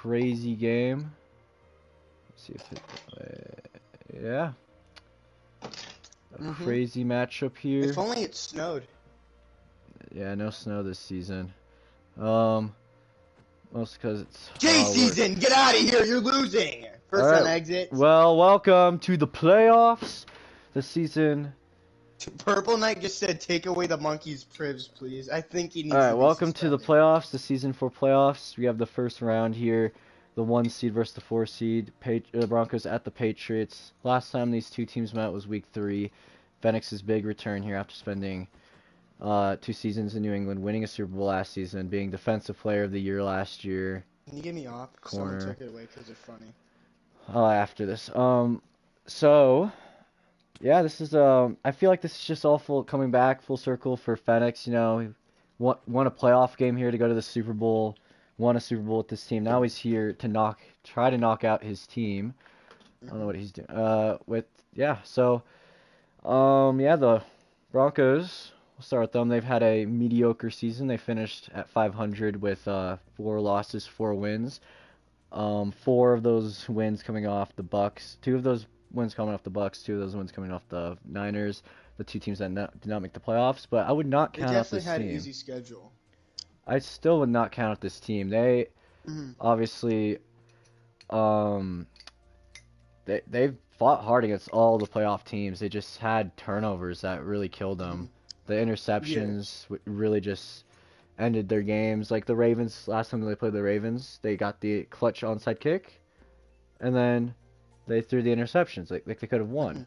crazy game. Let's see if it, yeah, a crazy matchup here. If only it snowed. Yeah, no snow this season. Most because it's J season, get out of here! You're losing. First on exit. Well, welcome to the playoffs. The season. Purple Knight just said, "Take away the monkey's privs, please." I think he needs All to right, be welcome to the suspended. playoffs. The season 4 playoffs. We have the first round here. The 1 seed versus the 4 seed. Broncos at the Patriots. Last time these two teams met was Week 3. Phoenix's big return here after spending 2 seasons in New England, winning a Super Bowl last season, being Defensive Player of the Year last year. Can you get me off? Corner. Someone took it away because they're funny. After this. So yeah, this is I feel like this is just all coming back full circle for Phoenix. You know, he won a playoff game here to go to the Super Bowl, won a Super Bowl with this team. Now he's here to try to knock out his team. I don't know what he's doing. The Broncos. We'll start with them. They've had a mediocre season. They finished at 500 with 4 losses, 4 wins. 4 of those wins coming off the Bucks. 2 of those wins coming off the Bucks. 2 of those wins coming off the Niners. The 2 teams that did not make the playoffs. But I would not count out this team. They definitely had an easy schedule. I still would not count out this team. They obviously they've fought hard against all the playoff teams. They just had turnovers that really killed them. The interceptions really just ended their games. Like the Ravens, last time they played the Ravens, they got the clutch onside kick, and then they threw the interceptions. Like they could have won.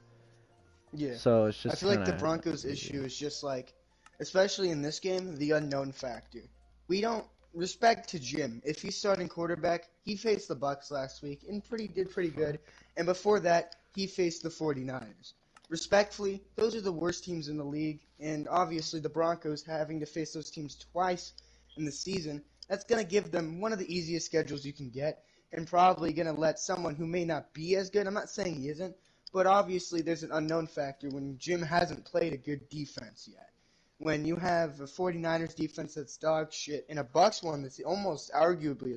Yeah. So it's just. I feel like the Broncos' issue is just like, especially in this game, the unknown factor. We don't respect to Jim. If he's starting quarterback, he faced the Bucks last week and did pretty good. And before that, he faced the 49ers. Respectfully, those are the worst teams in the league, and obviously the Broncos having to face those teams twice in the season, that's going to give them one of the easiest schedules you can get, and probably going to let someone who may not be as good, I'm not saying he isn't, but obviously there's an unknown factor when Jim hasn't played a good defense yet. When you have a 49ers defense that's dog shit, and a Bucks one that's almost arguably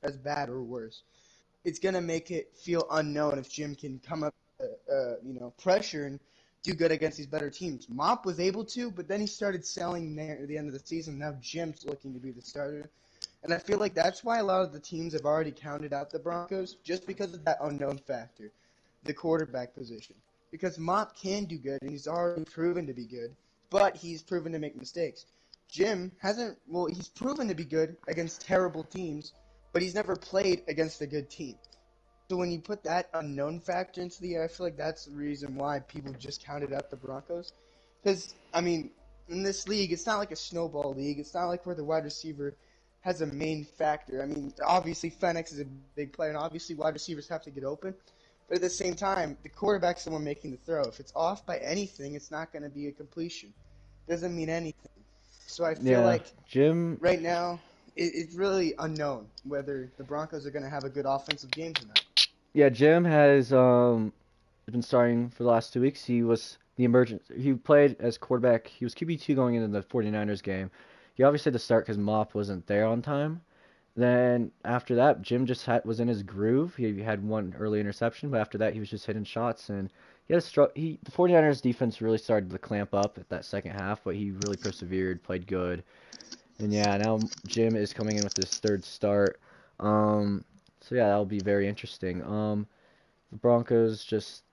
as bad or worse, it's going to make it feel unknown if Jim can come up pressure and do good against these better teams. Mop was able to, but then he started selling near the end of the season. Now Jim's looking to be the starter. And I feel like that's why a lot of the teams have already counted out the Broncos, just because of that unknown factor, the quarterback position. Because Mop can do good, and he's already proven to be good, but he's proven to make mistakes. Jim he's proven to be good against terrible teams, but he's never played against a good team. So when you put that unknown factor into the air, I feel like that's the reason why people just counted out the Broncos. Because, I mean, in this league, it's not like a snowball league. It's not like where the wide receiver has a main factor. I mean, obviously, Phoenix is a big player, and obviously wide receivers have to get open. But at the same time, the quarterback's the one making the throw. If it's off by anything, it's not going to be a completion. Doesn't mean anything. So I feel like Jim right now, it's really unknown whether the Broncos are going to have a good offensive game tonight. Yeah, Jim has been starting for the last 2 weeks. He was he played as quarterback. He was QB2 going into the 49ers game. He obviously had to start because Mop wasn't there on time. Then after that, Jim just was in his groove. He had one early interception, but after that, he was just hitting shots, and he had the 49ers defense really started to clamp up at that second half, but he really persevered, played good. And yeah, now Jim is coming in with his 3rd start. So yeah, that'll be very interesting. The Broncos just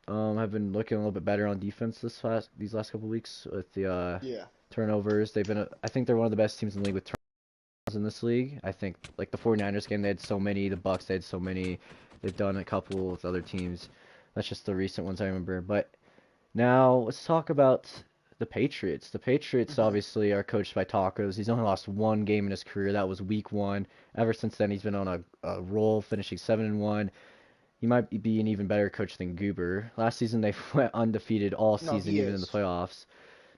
have been looking a little bit better on defense these last couple weeks with the turnovers. I think they're one of the best teams in the league with turnovers in this league. I think like the 49ers game, they had so many. The Bucks, they had so many. They've done a couple with other teams. That's just the recent ones I remember. But now let's talk about the Patriots. The Patriots obviously are coached by Tacos. He's only lost 1 game in his career. That was Week 1. Ever since then, he's been on a roll, finishing 7-1. He might be an even better coach than Goober. Last season, they went undefeated all season, even in the playoffs.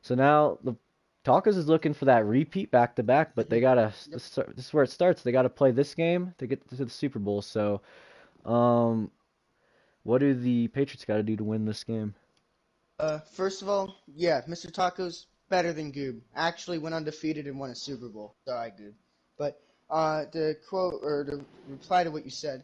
So now the Tacos is looking for that repeat back-to-back, but they gotta. This is where it starts. They gotta play this game to get to the Super Bowl. So, what do the Patriots gotta do to win this game? First of all, yeah, Mr. Tacos better than Goob. Actually went undefeated and won a Super Bowl. Sorry, Goob. But To quote or to reply to what you said,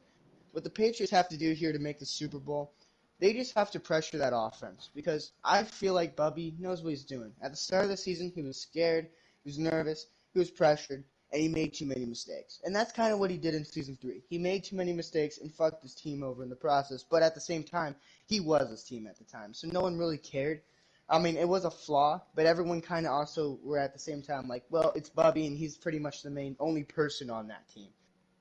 what the Patriots have to do here to make the Super Bowl, they just have to pressure that offense because I feel like Bubby knows what he's doing. At the start of the season, he was scared, he was nervous, he was pressured, and he made too many mistakes. And that's kind of what he did in Season 3. He made too many mistakes and fucked his team over in the process, but at the same time, he was his team at the time, so no one really cared. I mean, it was a flaw, but everyone kind of also were at the same time like, well, it's Bubby, and he's pretty much the only person on that team.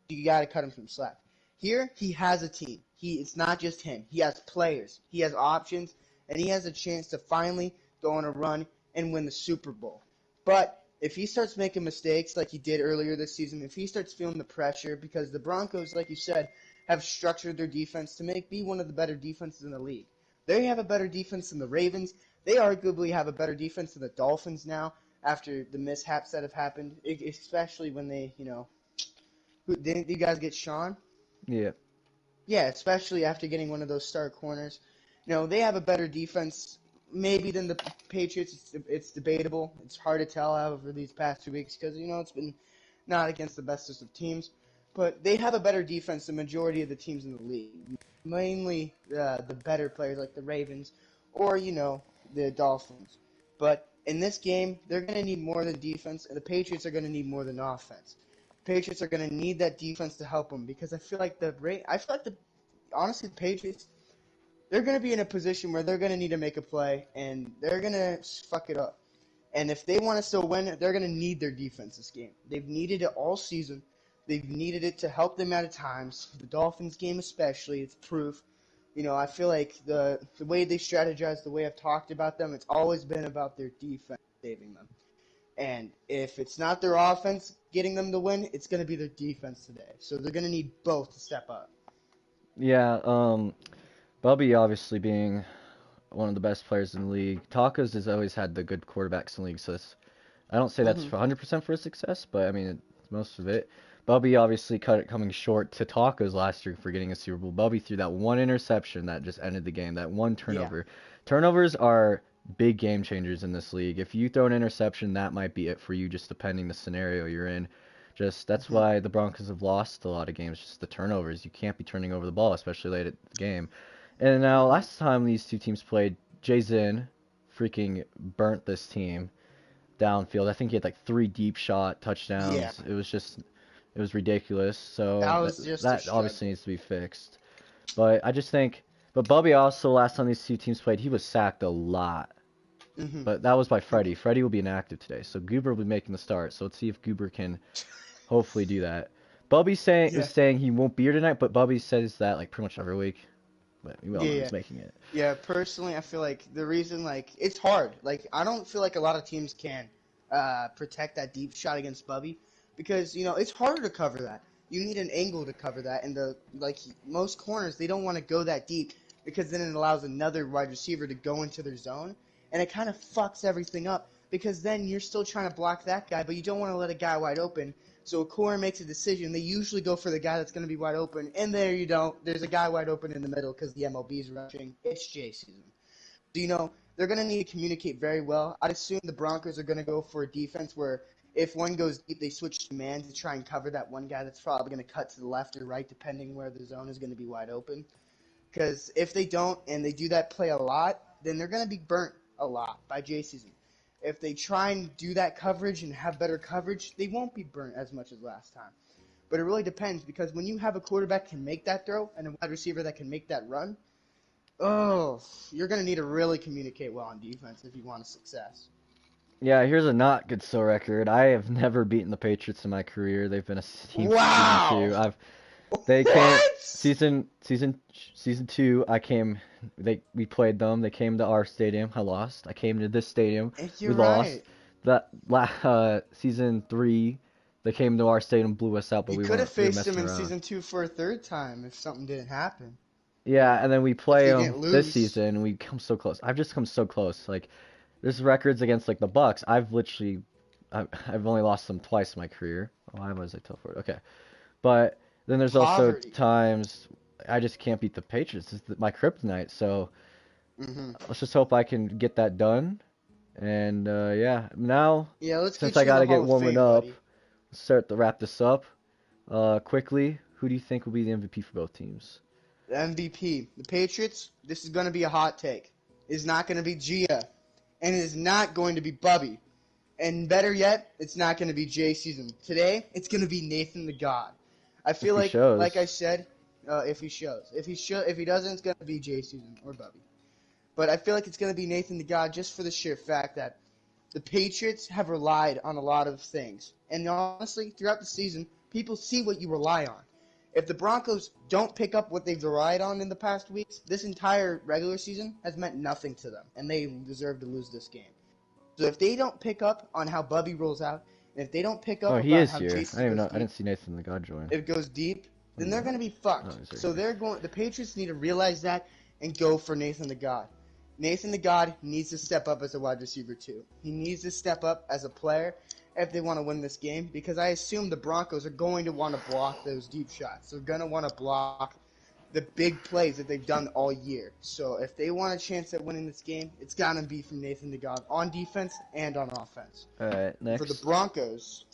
You got to cut him some slack. Here, he has a team. It's not just him. He has players. He has options, and he has a chance to finally go on a run and win the Super Bowl. But if he starts making mistakes like he did earlier this season, if he starts feeling the pressure, because the Broncos, like you said, have structured their defense to be one of the better defenses in the league. They have a better defense than the Ravens. They arguably have a better defense than the Dolphins now after the mishaps that have happened, especially when they, didn't you guys get Sean? Yeah. Yeah, especially after getting one of those star corners. They have a better defense maybe than the Patriots. It's debatable. It's hard to tell, however, these past 2 weeks because, it's been not against the bestest of teams. But they have a better defense than the majority of the teams in the league. Mainly the better players like the Ravens or, the Dolphins. But in this game, they're going to need more than defense, and the Patriots are going to need more than offense. Patriots are going to need that defense to help them because I feel like honestly, the Patriots, they're going to be in a position where they're going to need to make a play and they're going to fuck it up. And if they want to still win, they're going to need their defense this game. They've needed it all season. They've needed it to help them out at times. The Dolphins game especially, it's proof. I feel like the way they strategize, the way I've talked about them, it's always been about their defense saving them. And if it's not their offense getting them to win, it's going to be their defense today. So they're going to need both to step up. Yeah, Bubby obviously being one of the best players in the league. Tacos has always had the good quarterbacks in the league, so I don't say that's Mm-hmm. 100% for his success, but I mean, it's most of it. Bubby obviously cut it coming short to Tacos last year for getting a Super Bowl. Bubby threw that one interception that just ended the game, that one Yeah. turnover. Turnovers are big game changers in this league. If you throw an interception, that might be it for you, just depending the scenario you're in. That's Mm-hmm. why the Broncos have lost a lot of games, just the turnovers. You can't be turning over the ball, especially late at the game. And now, Mm-hmm. last time these two teams played, Jay Zinn freaking burnt this team downfield. I think he had like 3 deep shot Yeah. touchdowns. It was ridiculous. So That was just a that struggle. obviously needs to be fixed. But I just think, but Bubby also last time these two teams played, he was sacked a lot. Mm-hmm. But that was by Freddie. Freddie will be inactive today, so Goober will be making the start. So let's see if Goober can hopefully do that. Bubby Yeah. is saying he won't be here tonight, but Bubby says that like pretty much every week. But we all Yeah. know Yeah. he's making it. Yeah. Personally, I feel like the reason, it's hard. I don't feel like a lot of teams can protect that deep shot against Bubby because, it's harder to cover that. You need an angle to cover that, and most corners, they don't want to go that deep because then it allows another wide receiver to go into their zone, and it kind of fucks everything up because then you're still trying to block that guy, but you don't want to let a guy wide open. So a corner makes a decision. They usually go for the guy that's going to be wide open, and there you don't. There's a guy wide open in the middle because the MLB's rushing. It's J season. So, they're going to need to communicate very well. I'd assume the Broncos are going to go for a defense where if one goes deep, they switch to man to try and cover that one guy that's probably going to cut to the left or right, depending where the zone is going to be wide open. Because if they don't and they do that play a lot, then they're going to be burnt a lot by J season. If they try and do that coverage and have better coverage, they won't be burnt as much as last time. But it really depends because when you have a quarterback can make that throw and a wide receiver that can make that run, you're going to need to really communicate well on defense if you want a success. Yeah, here's a not good so record. I have never beaten the Patriots in my career. They've been a team since season Wow! two. They came What? season two. We played them. They came to our stadium. I lost. I came to this stadium. We You're lost. right. Season three, they came to our stadium, blew us out, but You could have we were faced him messing in around. season 2 for a third time if something didn't happen. Yeah, and then we If play you them didn't this lose. season. We come so close. I've just come so close. Like there's records against like the Bucks. I've only lost them twice in my career. Why was I tough for it? Okay, but then there's also Poverty. times I just can't beat the Patriots. It's my kryptonite. So Hmm. let's just hope I can get that done. And yeah, now Yeah, let's since get I you in the gotta get Hall of warming Fame, up, buddy. let's start to wrap this up. Quickly, who do you think will be the MVP for both teams? The MVP, the Patriots. This is going to be a hot take. Is not going to be Gia, and it is not going to be Bubby. And better yet, it's not going to be Jay Season. Today, it's going to be Nathan the God. I If feel he like I shows. said, if he shows. If he doesn't, it's going to be Jay Season or Bubby. But I feel like it's going to be Nathan the God just for the sheer fact that the Patriots have relied on a lot of things. And honestly, throughout the season, people see what you rely on. If the Broncos don't pick up what they've relied on in the past weeks, this entire regular season has meant nothing to them, and they deserve to lose this game. So if they don't pick up on how Bubby rolls out, and if they don't pick Oh, up he about is how here. I Jason didn't even goes know. I deep, didn't see Nathan the God join. if it goes deep, Let then me they're look. going to be Oh, fucked. he's right So here. the Patriots need to realize that and go for Nathan the God. Nathan the God needs to step up as a wide receiver too. He needs to step up as a player if they want to win this game, because I assume the Broncos are going to want to block those deep shots. They're going to want to block the big plays that they've done all year. So if they want a chance at winning this game, it's got to be from Nathan the God on defense and on offense. All right, For the next. Broncos,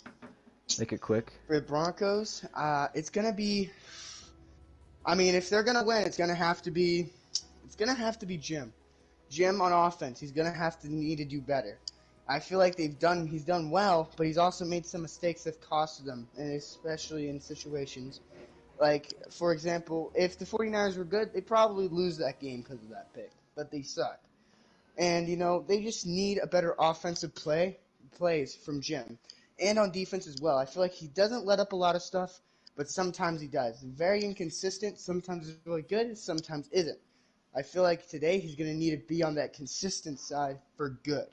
Make it quick. it's going to be, I mean, if they're going to win, it's going to have to be Jim. Jim on offense, he's gonna have to need to do better. I feel like he's done well, but he's also made some mistakes that have costed them, and especially in situations like, for example, if the 49ers were good, they probably lose that game because of that pick, but they suck. And they just need a better offensive plays from Jim, and on defense as well. I feel like he doesn't let up a lot of stuff, but sometimes he does. Very inconsistent. Sometimes it's really good, sometimes isn't. I feel like today he's going to need to be on that consistent side for good.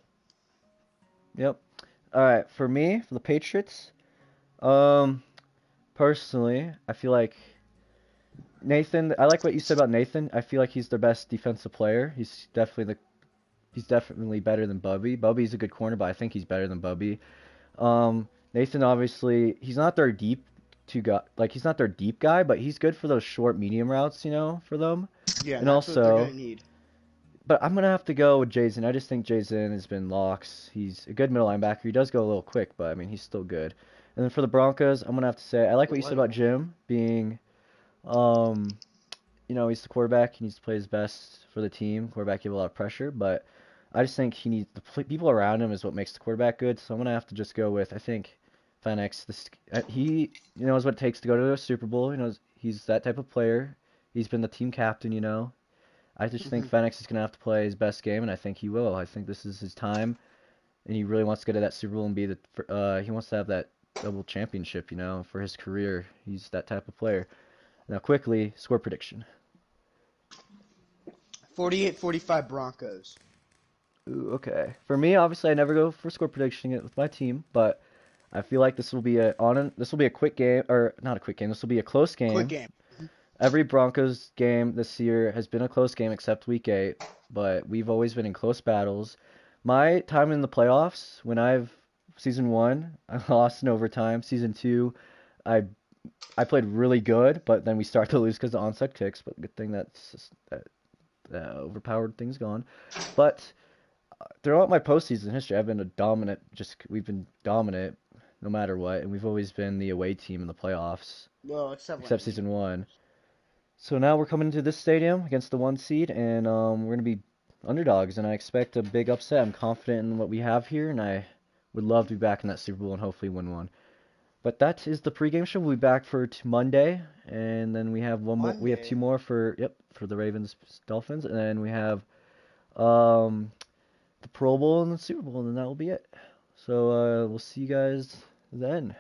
Yep. All right, for me, for the Patriots, um, personally, I feel like Nathan. I like what you said about Nathan. I feel like he's their best defensive player. He's definitely better than Bubby. Bubby's a good corner, but I think he's better than Bubby. Nathan obviously he's not their deep he's not their deep guy, but he's good for those short medium routes, for them. Yeah, and And that's what they're going also, to need. but I'm gonna have to go with Jason. I just think Jason has been locks. He's a good middle linebacker. He does go a little quick, but I mean he's still good. And then for the Broncos, I'm gonna have to say I like what you said about Jim being, um, he's the quarterback. He needs to play his best for the team. Quarterback give a lot of pressure, but I just think he needs the people around him is what makes the quarterback good. So I'm gonna have to just go with I think Fanex. He knows what it takes to go to a Super Bowl. He knows he's that type of player. He's been the team captain. I just think Hmm. Fanex is gonna have to play his best game, and I think he will. I think this is his time, and he really wants to go to that Super Bowl and be the. He wants to have that double championship. For his career. He's that type of player. Now, quickly, score prediction. 48-45 Broncos. Ooh, okay. For me, obviously, I never go for score prediction with my team, but I feel like this will be a quick game, or not a quick game. This will be a close Quick game. game. Every Broncos game this year has been a close game except Week 8, but we've always been in close battles. My time in the playoffs, season 1, I lost in overtime. Season 2, I I played really good, but then we start to lose because of onside kicks. But good thing that overpowered things gone. But throughout my postseason history, I've been a dominant. We've been dominant no matter what, and we've always been the away team in the playoffs, Well, except except when season 1. So now we're coming into this stadium against the 1 seed, and we're gonna be underdogs, and I expect a big upset. I'm confident in what we have here, and I would love to be back in that Super Bowl and hopefully win one. But that is the pregame show. We'll be back for Monday, and then we have one more. We have two Monday. more for the Ravens Dolphins, and then we have um the Pro Bowl and the Super Bowl, and then that will be it. So we'll see you guys then.